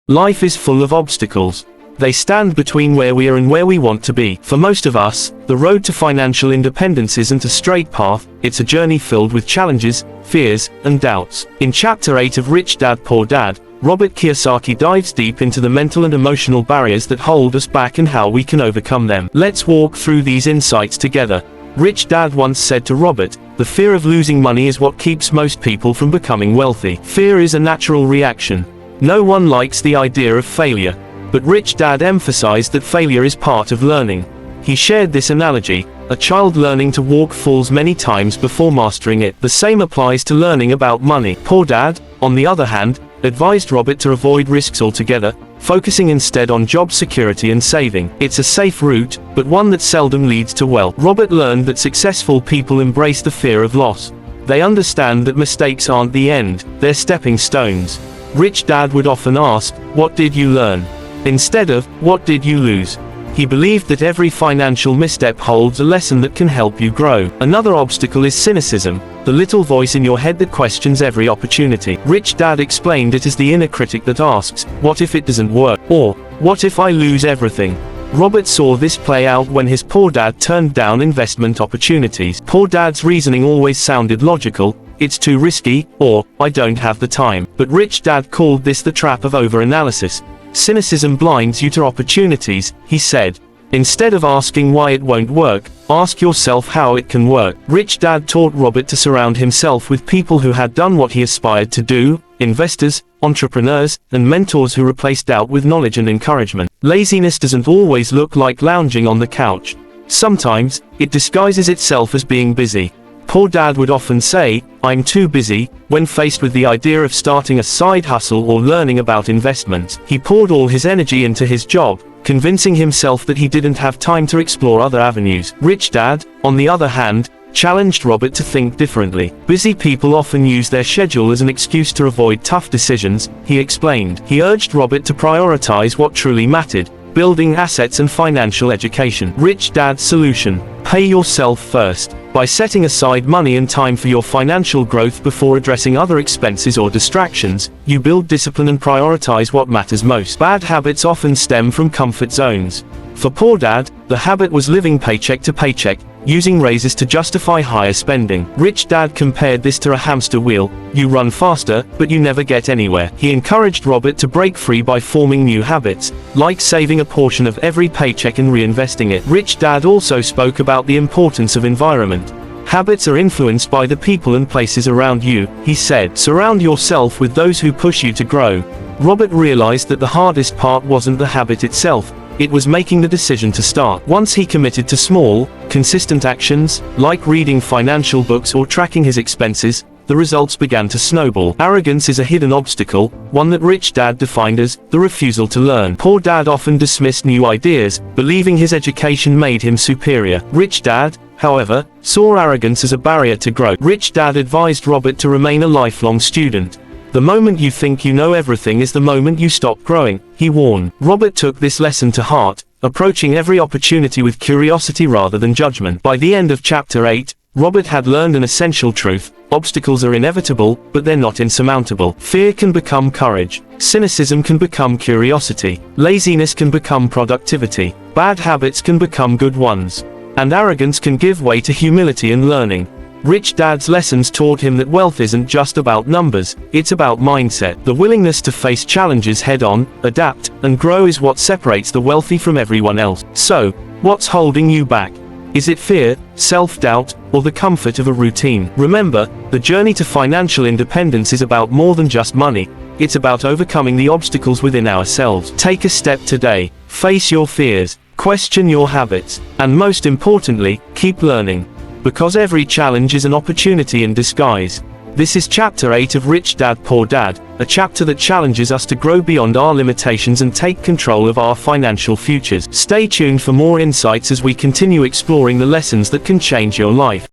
Life is full of obstacles. They stand between where we are and where we want to be. For most of us, the road to financial independence isn't a straight path, it's a journey filled with challenges, fears, and doubts. In Chapter 8 of Rich Dad Poor Dad, Robert Kiyosaki dives deep into the mental and emotional barriers that hold us back and how we can overcome them. Let's walk through these insights together. Rich Dad once said to Robert, "The fear of losing money is what keeps most people from becoming wealthy." Fear is a natural reaction. No one likes the idea of failure. But Rich Dad emphasized that failure is part of learning. He shared this analogy: a child learning to walk falls many times before mastering it. The same applies to learning about money. Poor Dad, on the other hand, advised Robert to avoid risks altogether, focusing instead on job security and saving. It's a safe route, but one that seldom leads to wealth. Robert learned that successful people embrace the fear of loss. They understand that mistakes aren't the end, they're stepping stones. Rich Dad would often ask, "What did you learn?" instead of, "What did you lose?" He believed that every financial misstep holds a lesson that can help you grow. Another obstacle is cynicism, the little voice in your head that questions every opportunity. Rich Dad explained it as the inner critic that asks, "What if it doesn't work?" or "What if I lose everything?" Robert saw this play out when his poor dad turned down investment opportunities. Poor Dad's reasoning always sounded logical: "It's too risky," or "I don't have the time." But Rich Dad called this the trap of overanalysis. Cynicism blinds you to opportunities, he said. Instead of asking why it won't work, ask yourself how it can work. Rich Dad taught Robert to surround himself with people who had done what he aspired to do: investors, entrepreneurs, and mentors who replaced doubt with knowledge and encouragement. Laziness doesn't always look like lounging on the couch. Sometimes, it disguises itself as being busy. Poor Dad would often say, "I'm too busy," when faced with the idea of starting a side hustle or learning about investments. He poured all his energy into his job, convincing himself that he didn't have time to explore other avenues. Rich Dad, on the other hand, challenged Robert to think differently. Busy people often use their schedule as an excuse to avoid tough decisions, he explained. He urged Robert to prioritize what truly mattered: building assets and financial education. Rich Dad's solution: pay yourself first. By setting aside money and time for your financial growth before addressing other expenses or distractions, you build discipline and prioritize what matters most. Bad habits often stem from comfort zones. For Poor Dad, the habit was living paycheck to paycheck, using raises to justify higher spending. Rich Dad compared this to a hamster wheel: you run faster, but you never get anywhere. He encouraged Robert to break free by forming new habits, like saving a portion of every paycheck and reinvesting it. Rich Dad also spoke about the importance of environment. Habits are influenced by the people and places around you, he said. Surround yourself with those who push you to grow. Robert realized that the hardest part wasn't the habit itself, it was making the decision to start. Once he committed to small, consistent actions, like reading financial books or tracking his expenses, the results began to snowball. Arrogance is a hidden obstacle, one that Rich Dad defined as the refusal to learn. Poor Dad often dismissed new ideas, believing his education made him superior. Rich Dad, however, saw arrogance as a barrier to growth. Rich Dad advised Robert to remain a lifelong student. The moment you think you know everything is the moment you stop growing, he warned. Robert took this lesson to heart, approaching every opportunity with curiosity rather than judgment. By the end of Chapter 8, Robert had learned an essential truth: obstacles are inevitable, but they're not insurmountable. Fear can become courage. Cynicism can become curiosity. Laziness can become productivity. Bad habits can become good ones. And arrogance can give way to humility and learning. Rich Dad's lessons taught him that wealth isn't just about numbers, it's about mindset. The willingness to face challenges head-on, adapt, and grow is what separates the wealthy from everyone else. So, what's holding you back? Is it fear, self-doubt, or the comfort of a routine? Remember, the journey to financial independence is about more than just money. It's about overcoming the obstacles within ourselves. Take a step today. Face your fears, question your habits, and most importantly, keep learning. Because every challenge is an opportunity in disguise. This is Chapter 8 of Rich Dad Poor Dad, a chapter that challenges us to grow beyond our limitations and take control of our financial futures. Stay tuned for more insights as we continue exploring the lessons that can change your life.